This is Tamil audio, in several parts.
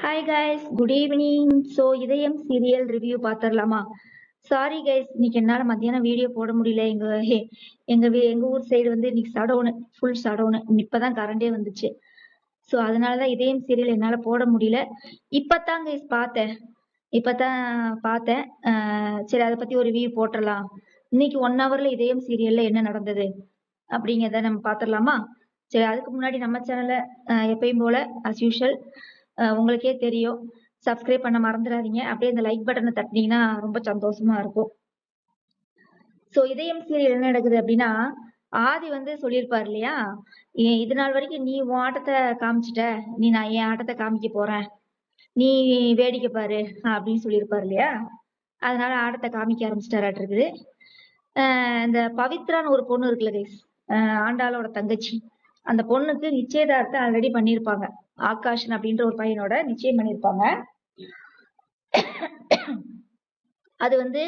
Hi guys, good evening. So இதயம் சீரியல் ரிவ்யூ பார்த்துடலாமா? சாரி கைஸ், இன்னைக்கு என்னால் மத்தியானம் வீடியோ போட முடியல. எங்கள் ஊர் சைடு வந்து இன்னைக்கு சடவுனு, ஃபுல் சடவுனு. இப்போதான் கரண்டே வந்துச்சு. ஸோ அதனால தான் இதயம் சீரியல் என்னால் போட முடியல. இப்போதான் கைஸ் பார்த்தேன். இப்போதான் பார்த்தேன். சரி, அதை பற்றி ஒரு ரிவ்யூ போட்டுடலாம். இன்னைக்கு 1 ஹவரில் இதயம் சீரியலில் என்ன நடந்தது அப்படிங்கிறத நம்ம பார்த்துடலாமா? சரி, அதுக்கு முன்னாடி நம்ம சேனலை எப்பயும் போல அஸ் யூஷுவல் உங்களுக்கே தெரியும், சப்ஸ்கிரைப் பண்ண மறந்துடாதீங்க. அப்படியே இந்த லைக் பட்டனை தட்டினீங்கன்னா ரொம்ப சந்தோஷமா இருக்கும். ஸோ இதயம் சீரியல் என்ன நடக்குது அப்படின்னா, ஆதி வந்து சொல்லியிருப்பார் இல்லையா, இது நாள் வரைக்கும் நீ உன் ஆட்டத்தை காமிச்சிட்ட, நான் என் ஆட்டத்தை காமிக்க போறேன், நீ வேடிக்கை பாரு அப்படின்னு சொல்லியிருப்பார் இல்லையா. அதனால ஆட்டத்தை காமிக்க ஆரம்பிச்சிட்டாராட்டு இருக்குது. இந்த பவித்ரான்னு ஒரு பொண்ணு இருக்குல்ல கைஸ், ஆண்டாளோட தங்கச்சி, அந்த பொண்ணுக்கு நிச்சயதார்த்தம் ஆல்ரெடி பண்ணியிருப்பாங்க. ஆகாஷன் அப்படின்ற ஒரு பையனோட நிச்சயம் பண்ணியிருப்பாங்க. அது வந்து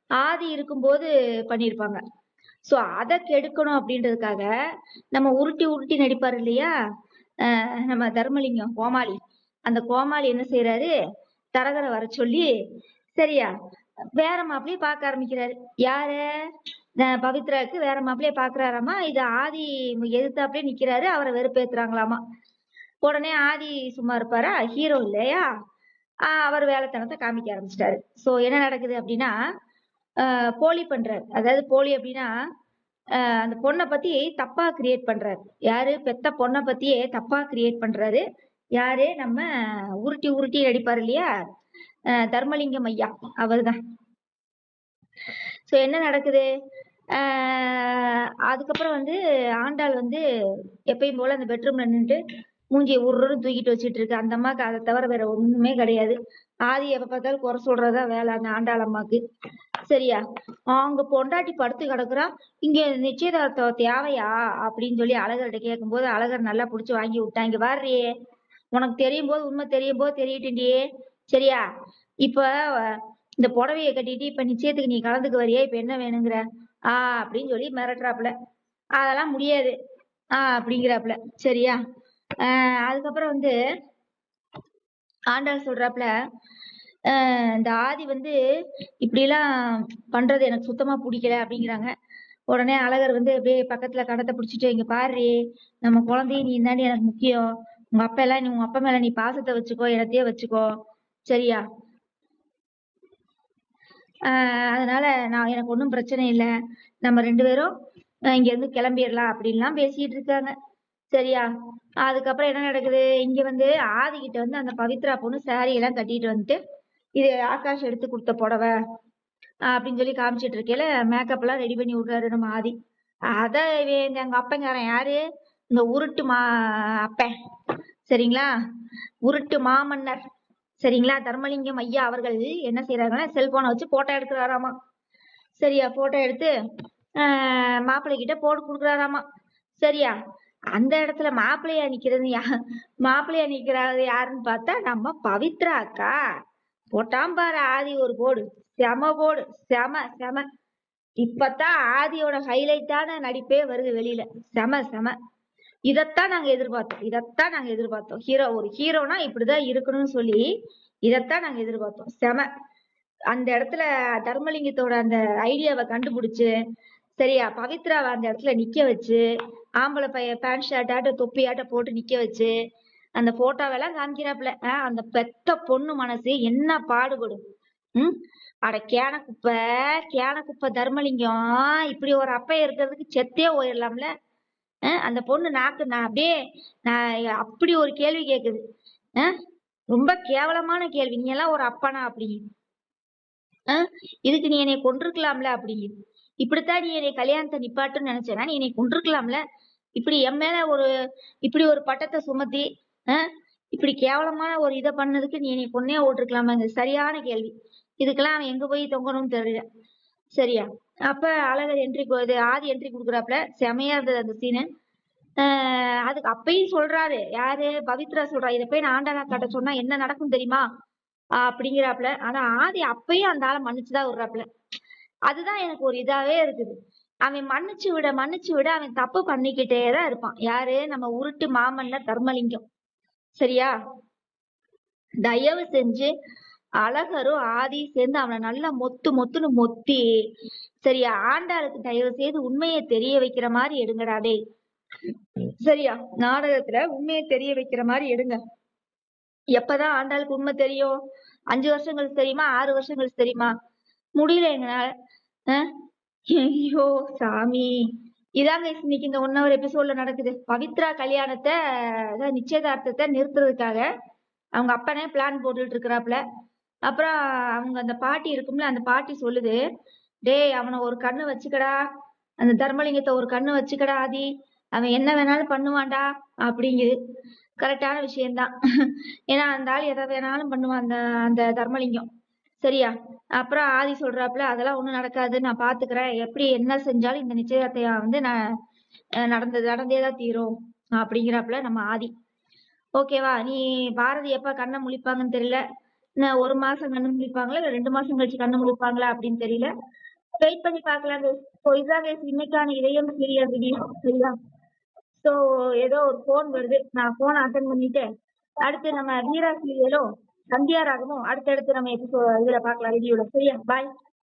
ஆதி இருக்கும்போது பண்ணியிருப்பாங்க. ஸோ அதை கெடுக்கணும் அப்படின்றதுக்காக நம்ம உருட்டி உருட்டி நடிப்பார் இல்லையா, நம்ம தர்மலிங்கம் கோமாளி. அந்த கோமாளி என்ன செய்யறாரு, தரகரை வர சொல்லி சரியா வேற மாப்பிள்ளையே பார்க்க ஆரம்பிக்கிறாரு. யாரு, பவித்ராவுக்கு வேற மாப்பிள்ளையே பாக்குறாராமா. இது ஆதி எதிர்த்தாப்புலயே நிக்கிறாரு, அவரை வெறுப்பேத்துறாங்களாமா. உடனே ஆதி சும்மா இருப்பாரா, ஹீரோ இல்லையா, அவர் வேலைத்தனத்தை காமிக்க ஆரம்பிச்சிட்டாரு. ஸோ என்ன நடக்குது அப்படின்னா, போலி பண்றாரு. அதாவது போலி அப்படின்னா, அந்த பொண்ணை பத்தி தப்பா கிரியேட் பண்றாரு. யாரு, பெத்த பொண்ணை பத்தியே தப்பா கிரியேட் பண்றாரு. யாரு, நம்ம உருட்டி உருட்டி நடிப்பாரு இல்லையா, தர்மலிங்கம் ஐயா, அவர்தான். ஸோ என்ன நடக்குது, அதுக்கப்புறம் வந்து ஆண்டாள் வந்து எப்பயும் போல அந்த பெட்ரூம்ல நின்றுட்டு மூஞ்சியை உருன்னு தூக்கிட்டு வச்சுட்டு இருக்கு. அந்த அம்மாக்கு அதை தவிர வேற ஒண்ணுமே கிடையாது. ஆதி எப்ப பார்த்தாலும் குறை சொல்றதா வேலை அந்த ஆண்டாள் அம்மாக்கு. சரியா, அவங்க பொண்டாட்டி படுத்து கிடக்குறா, இங்க நிச்சயதார்த்தம் தேவையா அப்படின்னு சொல்லி அழகர்கிட்ட கேட்கும்போது அழகர் நல்லா புடிச்சு வாங்கி விட்டாங்க. வாரியே, உனக்கு தெரியும் போது உண்மை தெரியும் போது தெரியட்டுண்டியே, சரியா, இப்ப இந்த புடவைய கட்டிட்டு இப்ப நிச்சயத்துக்கு நீ கலந்துக்கு வரியா, இப்ப என்ன வேணுங்கிற அப்படின்னு சொல்லி மிரட்டுறாப்புல. அதெல்லாம் முடியாது அப்படிங்கிறாப்புல. சரியா, அதுக்கப்புறம் வந்து ஆண்டாள் சொல்றாப்புல, இந்த ஆதி வந்து இப்படிலாம் பண்றது எனக்கு சுத்தமா பிடிக்கல அப்படிங்கிறாங்க. உடனே அழகர் வந்து அப்படியே பக்கத்துல கடத்தை பிடிச்சிட்டு, இங்க பாரு, நம்ம குழந்தைய நீ தாண்டி எனக்கு முக்கியம், உங்க அப்பா எல்லாம், நீ உங்க அப்பா மேல நீ பாசத்தை வச்சுக்கோ, இடத்தையே வச்சுக்கோ, சரியா, அதனால நான் எனக்கு ஒன்றும் பிரச்சனை இல்லை, நம்ம 2 பேரும் இங்க இருந்து கிளம்பிடலாம் அப்படின்லாம் பேசிட்டு இருக்காங்க. சரியா, அதுக்கப்புறம் என்ன நடக்குது, இங்க வந்து ஆதிக்கிட்ட வந்து அந்த பவித்ரா பொண்ணு சாரி எல்லாம் கட்டிட்டு வந்துட்டு, இது ஆகாஷ் எடுத்து கொடுத்த புடவை அப்படின்னு சொல்லி காமிச்சிட்டு இருக்கேல, மேக்கப் எல்லாம் ரெடி பண்ணி விடுறாரு நம்ம ஆதி. அத எங்க அப்பங்காரன் யாரு, இந்த உருட்டு அப்பன், சரிங்களா, உருட்டு மாமன்னர், சரிங்களா, தர்மலிங்கம் ஐயா அவர்கள் என்ன செய்யறாங்கன்னா, செல்போனை வச்சு போட்டோ எடுக்கிறாராமா. சரியா, போட்டோ எடுத்து மாப்பிள்ளை கிட்ட போட்டு கொடுக்குறாராமா. சரியா, அந்த இடத்துல மாப்பிள்ளையா நிக்கிறது யாருன்னு பார்த்தா நம்ம பவித்ரா அக்கா. போட்டாம் பாரு ஆதி ஒரு போடு, செம போடு, செம செம. இப்பதான் ஆதியோட ஹைலைட்டான நடிப்பே வருது வெளியில. செம செம. இதைத்தான் நாங்க எதிர்பார்த்தோம். ஒரு ஹீரோனா இப்படிதான் இருக்கணும்னு சொல்லி இதைத்தான் நாங்க எதிர்பார்த்தோம். செம. அந்த இடத்துல தர்மலிங்கத்தோட அந்த ஐடியாவை கண்டுபிடிச்சு, சரியா, பவித்ராவை அந்த இடத்துல நிக்க வச்சு, ஆம்பளை பையன் பேண்ட் ஷர்ட் ஆட்ட தொப்பி ஆட்ட போட்டு நிக்க வச்சு அந்த போட்டோவெல்லாம் காமிக்கிறாப்புல. அந்த பெத்த பொண்ணு மனசு என்ன பாடுபடும். அட கேன குப்பை தர்மலிங்கம், இப்படி ஒரு அப்பைய இருக்கிறதுக்கு செத்தே போயிடலாம்ல. அந்த பொண்ணு நாக்கு நான் அப்படியே அப்படி ஒரு கேள்வி கேக்குது. ரொம்ப கேவலமான கேள்வி. நீ எல்லாம் ஒரு அப்பனா அப்படி, இதுக்கு நீ என்னை கொண்டிருக்கலாம்ல அப்படிங்க. இப்படித்தான் நீ என்னை கல்யாணத்தை நிப்பாட்டுன்னு நினைச்சேனா, நீ என்னை கொண்டிருக்கலாம்ல. இப்படி என் மேல இப்படி ஒரு பட்டத்தை சுமத்தி இப்படி கேவலமான ஒரு இதை பண்ணதுக்கு நீ என்னை பொண்ணே ஓட்டிருக்கலாமா? சரியான கேள்வி. இதுக்கெல்லாம் அவன் எங்க போய் தொங்கணும்னு தெரியல. சரியா, அப்ப அழகர் ஆதி என்ட்ரி கொடுக்குறாப்புல. செமையா இருந்தது அந்த சீனு. அதுக்கு அப்பயும் சொல்றாரு, யாரு, பவித்ரா சொல்றா, இதை போய் நான் ஆண்டாளா காட்ட சொன்னா என்ன நடக்கும் தெரியுமா அப்படிங்கிறாப்புல. ஆனா ஆதி அப்பயும் அந்த ஆளை மன்னிச்சுதான் விடுறாப்புல. அதுதான் எனக்கு ஒரு இதாவே இருக்குது. அவன் மன்னிச்சு விட அவன் தப்பு பண்ணிக்கிட்டேதான் இருப்பான். யாரு, நம்ம உருட்டு மாமன்னர் தர்மலிங்கம். சரியா, தயவு செஞ்சு அழகரும் ஆதி சேர்ந்து அவனை நல்லா மொத்து மொத்துன்னு மொத்தி சரியா ஆண்டாளுக்கு தயவு செய்து உண்மையை தெரிய வைக்கிற மாதிரி எடுங்கடா டேய். சரியா நாடகத்துல உண்மையை தெரிய வைக்கிற மாதிரி எடுங்க. எப்பதான் ஆண்டாளுக்கு உண்மை தெரியும்? 5 வருஷம் கழிச்சு தெரியுமா? 6 வருஷம் கழிச்சு தெரியுமா? முடியல எங்கனால. ஐயோ சாமி. இதாங்க இன்னைக்கு இந்த 1 hour எபிசோட்ல நடக்குது. பவித்ரா கல்யாணத்தை நிச்சயதார்த்தத்தை நிறுத்துறதுக்காக அவங்க அப்பனே பிளான் போட்டுட்டு இருக்கிறாப்புல. அப்புறம் அவங்க அந்த பாட்டி இருக்கும்ல, அந்த பாட்டி சொல்லுது, டேய் அவனை ஒரு கண்ணு வச்சுக்கடா, அந்த தர்மலிங்கத்தை ஒரு கண்ணு வச்சுக்கடா ஆதி, அவன் என்ன வேணாலும் பண்ணுவான்டா அப்படிங்குது. கரெக்டான விஷயம்தான். ஏன்னா அந்த ஆள் எதை வேணாலும் பண்ணுவான் அந்த அந்த தர்மலிங்கம். சரியா அப்புறம் ஆதி சொல்றாப்புல அதெல்லாம் ஒண்ணும் நடக்காது, நான் பாத்துக்கிறேன், எப்படி என்ன செஞ்சாலும் இந்த நிச்சயதார்த்தம் நான் நடந்தேதான் தீரும் அப்படிங்கிறாப்புல நம்ம ஆதி. ஓகேவா? நீ பாரதி எப்ப கண்ணை முழிப்பாங்கன்னு தெரியல. இன்னும் 1 மாசம் கண்ணு முழிப்பாங்களா இல்ல 2 மாசம் கழிச்சு கண்ணு முழிப்பாங்களா அப்படின்னு தெரியல. வெயிட் பண்ணி பாக்கலாம். இதான் இன்னைக்கான இதயம் சீரியல் ரிவ்யூ. சரியா? சோ ஏதோ ஒரு போன் வருது, நான் போன் அட்டன் பண்ணிட்டு அடுத்து நம்ம வீரா சீரியலும் சந்தியா ராகமும் அடுத்தடுத்து நம்ம இதுல பாக்கலாம் ரிவ்யூல. சரியா? பாய்.